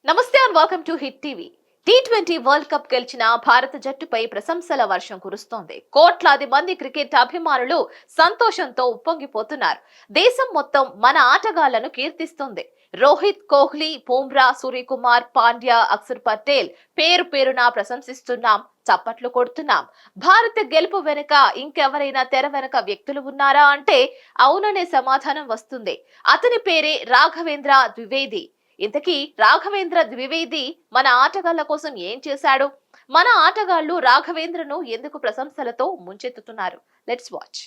నమస్తే and welcome to hit TV. T20 world cup గెలిచిన భారత జట్టుపై ప్రశంసల వర్షం కురుస్తోంది. కోట్లాది మంది క్రికెట్ అభిమానులు సంతోషంతో ఉప్పొంగిపోతున్నారు. దేశం మొత్తం మన ఆటగాళ్లను కీర్తిస్తుంది. రోహిత్, కోహ్లీ, బుమ్రా, సూర్యకుమార్, పాండ్యా, అక్షర్ పటేల్ పేరు పేరున ప్రశంసిస్తున్నాం, చప్పట్లు కొడుతున్నాం. భారత గెలుపు వెనుక ఇంకెవరైనా తెర వెనుక వ్యక్తులు ఉన్నారా అంటే అవుననే సమాధానం వస్తుంది. అతని పేరే రాఘవేంద్ర ద్వివేది. ఇంతకీ రాఘవేంద్ర ద్వివేది మన ఆటగాళ్ల కోసం ఏం చేశాడు? మన ఆటగాళ్లు రాఘవేంద్రను ఎందుకు ప్రశంసలతో ముంచెత్తుతున్నారు? Let's watch.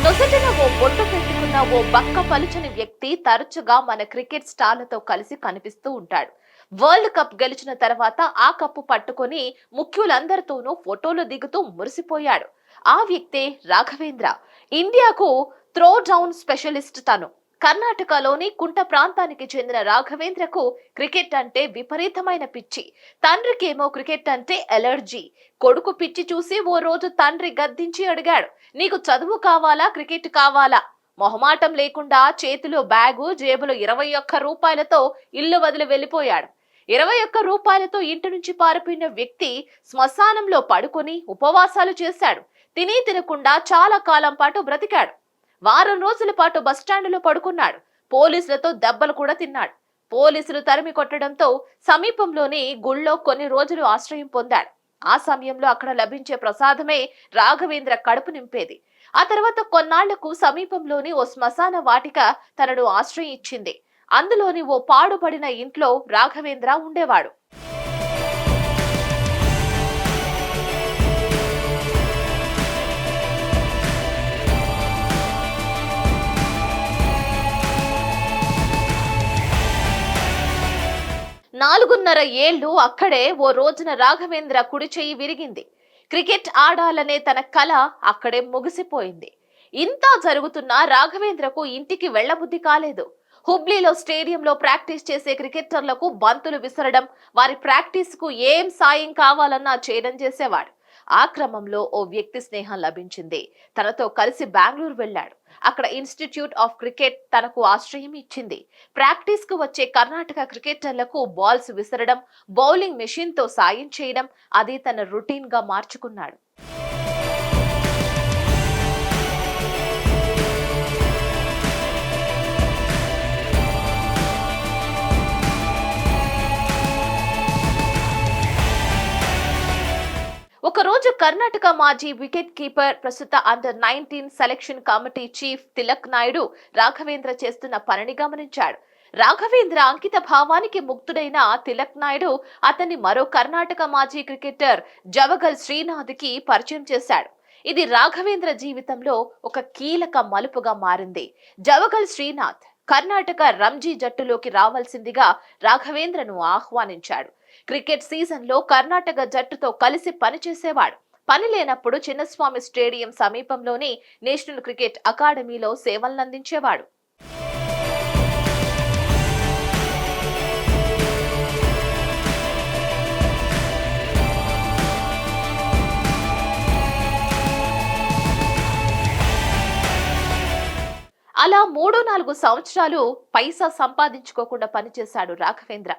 నొసటిన ఓ బొట్టు పెట్టుకున్న ఓ బక్క పలుచని వ్యక్తి తరచుగా మన క్రికెట్ స్టార్లతో కలిసి కనిపిస్తూ ఉంటాడు. వరల్డ్ కప్ గెలిచిన తర్వాత ఆ కప్పు పట్టుకొని ముఖ్యులందరితోనూ ఫోటోలు దిగుతూ మురిసిపోయాడు. ఆ వ్యక్తే రాఘవేంద్ర. ఇండియాకు త్రో డౌన్ స్పెషలిస్ట్ తను. కర్ణాటకలోని కుంట ప్రాంతానికి చెందిన రాఘవేంద్రకు క్రికెట్ అంటే విపరీతమైన పిచ్చి. తండ్రికేమో క్రికెట్ అంటే ఎలర్జీ. కొడుకు పిచ్చి చూసి ఓ రోజు తండ్రి గద్దించి అడిగాడు, నీకు చదువు కావాలా, క్రికెట్ కావాలా? మొహమాటం లేకుండా చేతిలో బ్యాగు, జేబులో 21 రూపాయలతో ఇల్లు వదిలి వెళ్లిపోయాడు. 21 రూపాయలతో ఇంటి నుంచి పారిపోయిన వ్యక్తి శ్మశానంలో పడుకొని ఉపవాసాలు చేశాడు. తిని తినకుండా చాలా కాలం పాటు బ్రతికాడు. వారం రోజుల పాటు బస్టాండులో పడుకున్నాడు. పోలీసులతో దెబ్బలు కూడా తిన్నాడు. పోలీసులు తరిమి కొట్టడంతో సమీపంలోని గుళ్ళో కొన్ని రోజులు ఆశ్రయం పొందాడు. ఆ సమయంలో అక్కడ లభించే ప్రసాదమే రాఘవేంద్ర కడుపు నింపేది. ఆ తర్వాత కొన్నాళ్లకు సమీపంలోని ఓ శ్మశాన వాటిక తనను ఆశ్రయం ఇచ్చింది. అందులోని ఓ పాడుపడిన ఇంట్లో రాఘవేంద్ర ఉండేవాడు. నాలుగున్నర ఏళ్లు అక్కడే ఓ రోజున రాఘవేంద్ర కుడి చెయ్యి విరిగింది. క్రికెట్ ఆడాలనే తన కల అక్కడే ముగిసిపోయింది. ఇంత జరుగుతున్నా రాఘవేంద్రకు ఇంటికి వెళ్లబుద్ధి కాలేదు. హుబ్లీలో స్టేడియంలో ప్రాక్టీస్ చేసే క్రికెటర్లకు బంతులు విసరడం, వారి ప్రాక్టీస్ కు ఏం సాయం కావాలన్నా చేయడం చేసేవాడు. ఆ క్రమంలో ఓ వ్యక్తి స్నేహం లభించింది. తనతో కలిసి బెంగళూరు వెళ్లాడు. అక్కడ ఇన్స్టిట్యూట్ ఆఫ్ క్రికెట్ తనకు ఆశ్రయం ఇచ్చింది. ప్రాక్టీస్ కు వచ్చే కర్ణాటక క్రికెటర్లకు బాల్స్ విసరడం, బౌలింగ్ మెషిన్ తో సాయం చేయడం అది తన రొటీన్ గా మార్చుకున్నాడు. ఒక రోజు కర్ణాటక మాజీ వికెట్ కీపర్, ప్రస్తుత under-19 selection committee chief Tilak Naidu Raghavendra చేస్తున్న పనిని గమనించాడు. రాఘవేంద్ర అంకిత భావానికి ముగ్ధుడైన తిలక్ నాయుడు అతన్ని మరో కర్ణాటక మాజీ క్రికెటర్ జవగల్ శ్రీనాథ్ కి పరిచయం చేశాడు. ఇది రాఘవేంద్ర జీవితంలో ఒక కీలక మలుపుగా మారింది. జవగల్ శ్రీనాథ్ కర్ణాటక రంజీ జట్టులోకి రావాల్సిందిగా రాఘవేంద్రను ఆహ్వానించాడు. క్రికెట్ సీజన్ లో కర్ణాటక జట్టుతో కలిసి పనిచేసేవాడు. పని లేనప్పుడు చిన్నస్వామి స్టేడియం సమీపంలోని నేషనల్ క్రికెట్ అకాడమీలో సేవలందించేవాడు. అలా 3-4 సంవత్సరాలు పైసా సంపాదించుకోకుండా పనిచేశాడు రాఘవేంద్ర.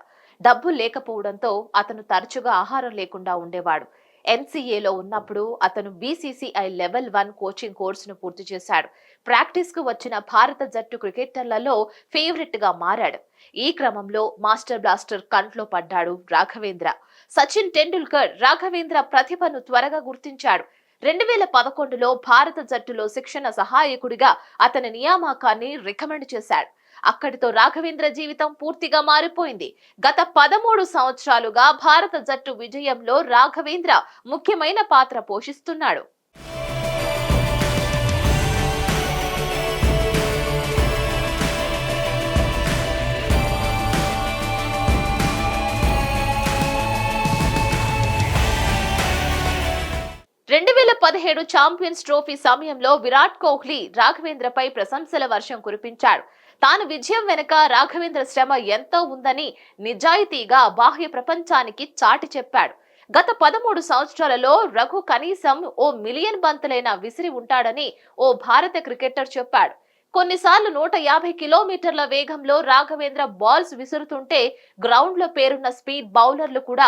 డబ్బు లేకపోవడంతో అతను తరచుగా ఆహారం లేకుండా ఉండేవాడు. NCAలో ఉన్నప్పుడు అతను BCCI లెవెల్ 1 కోచింగ్ కోర్సును పూర్తి చేశాడు. ప్రాక్టీస్ కు వచ్చిన భారత జట్టు క్రికెటర్లలో ఫేవరెట్ గా మారాడు. ఈ క్రమంలో మాస్టర్ బ్లాస్టర్ కంట్లో పడ్డాడు రాఘవేంద్ర. సచిన్ టెండూల్కర్ రాఘవేంద్ర ప్రతిభను త్వరగా గుర్తించాడు. 2011లో భారత జట్టులో శిక్షణ సహాయకుడిగా అతని నియామకాన్ని రికమెండ్ చేశాడు. అక్కడితో రాఘవేంద్ర జీవితం పూర్తిగా మారిపోయింది. గత 13 సంవత్సరాలుగా భారత జట్టు విజయంలో రాఘవేంద్ర ముఖ్యమైన పాత్ర పోషిస్తున్నాడు. ఛాంపియన్స్ ట్రోఫీ సమయంలో విరాట్ కోహ్లీ రాఘవేంద్రపై ప్రశంసల వర్షం కురిపించాడు. తాను విజయం వెనుక రాఘవేంద్ర శ్రమ ఎంతో ఉందని నిజాయితీగా బాహ్య ప్రపంచానికి చాటి చెప్పాడు. గత 13 సంవత్సరాలలో రఘు కనీసం ఓ మిలియన్ బంతులైనా విసిరి ఉంటాడని ఓ భారత క్రికెటర్ చెప్పాడు. కొన్నిసార్లు 150 కిలోమీటర్ల వేగంలో రాఘవేంద్ర బాల్స్ విసురుతుంటే గ్రౌండ్ లో పేరున్న స్పీడ్ బౌలర్లు కూడా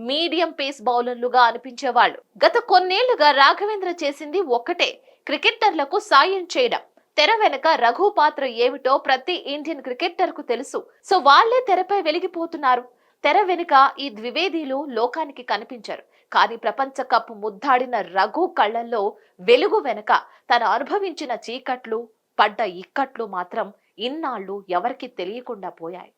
మీడియం పేస్ బౌలర్లుగా అనిపించేవాళ్లు. గత కొన్నేళ్లుగా రాఘవేంద్ర చేసింది ఒక్కటే, క్రికెటర్లకు సాయం చేయడం. తెర వెనక రఘు పాత్ర ఏమిటో ప్రతి ఇండియన్ క్రికెటర్ కు తెలుసు. సో వాళ్లే తెరపై వెలిగిపోతున్నారు. తెర వెనుక ఈ ద్వివేదీలు లోకానికి కనిపించరు. కానీ ప్రపంచ కప్ ముద్దాడిన రఘు కళ్లల్లో వెలుగు వెనుక తను అనుభవించిన చీకట్లు, పడ్డ ఇక్కట్లు మాత్రం ఇన్నాళ్లు ఎవరికి తెలియకుండా పోయాయి.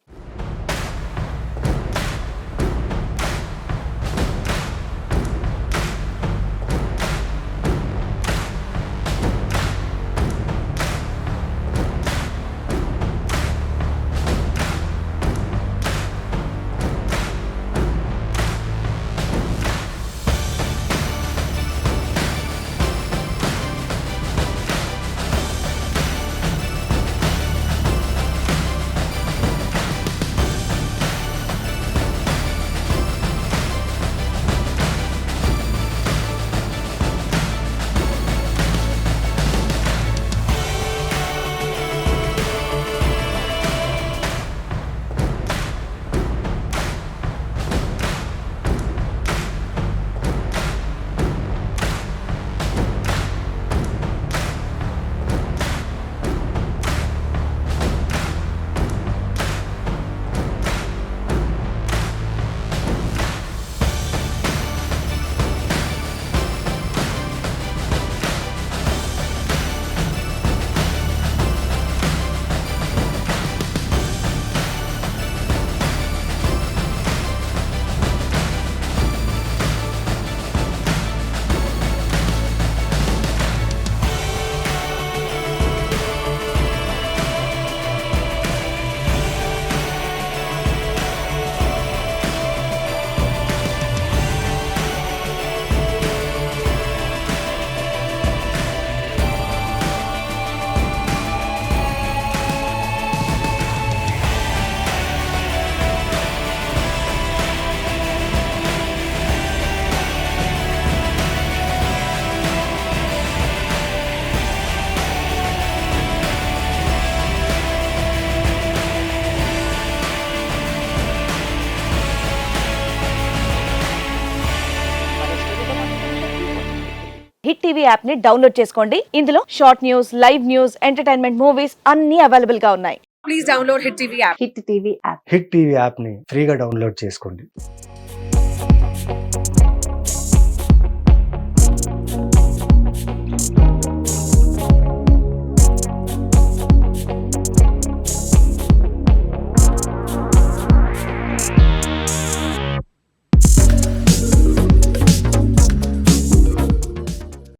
హిట్ టీవీ యాప్ ని డౌన్లోడ్ చేసుకోండి. ఇందులో short news, live news, entertainment movies అన్ని అవైలబుల్ గా ఉన్నాయి. Please download Hit TV app. Hit TV app. Hit TV app ని ఫ్రీగా డౌన్లోడ్ చేసుకోండి.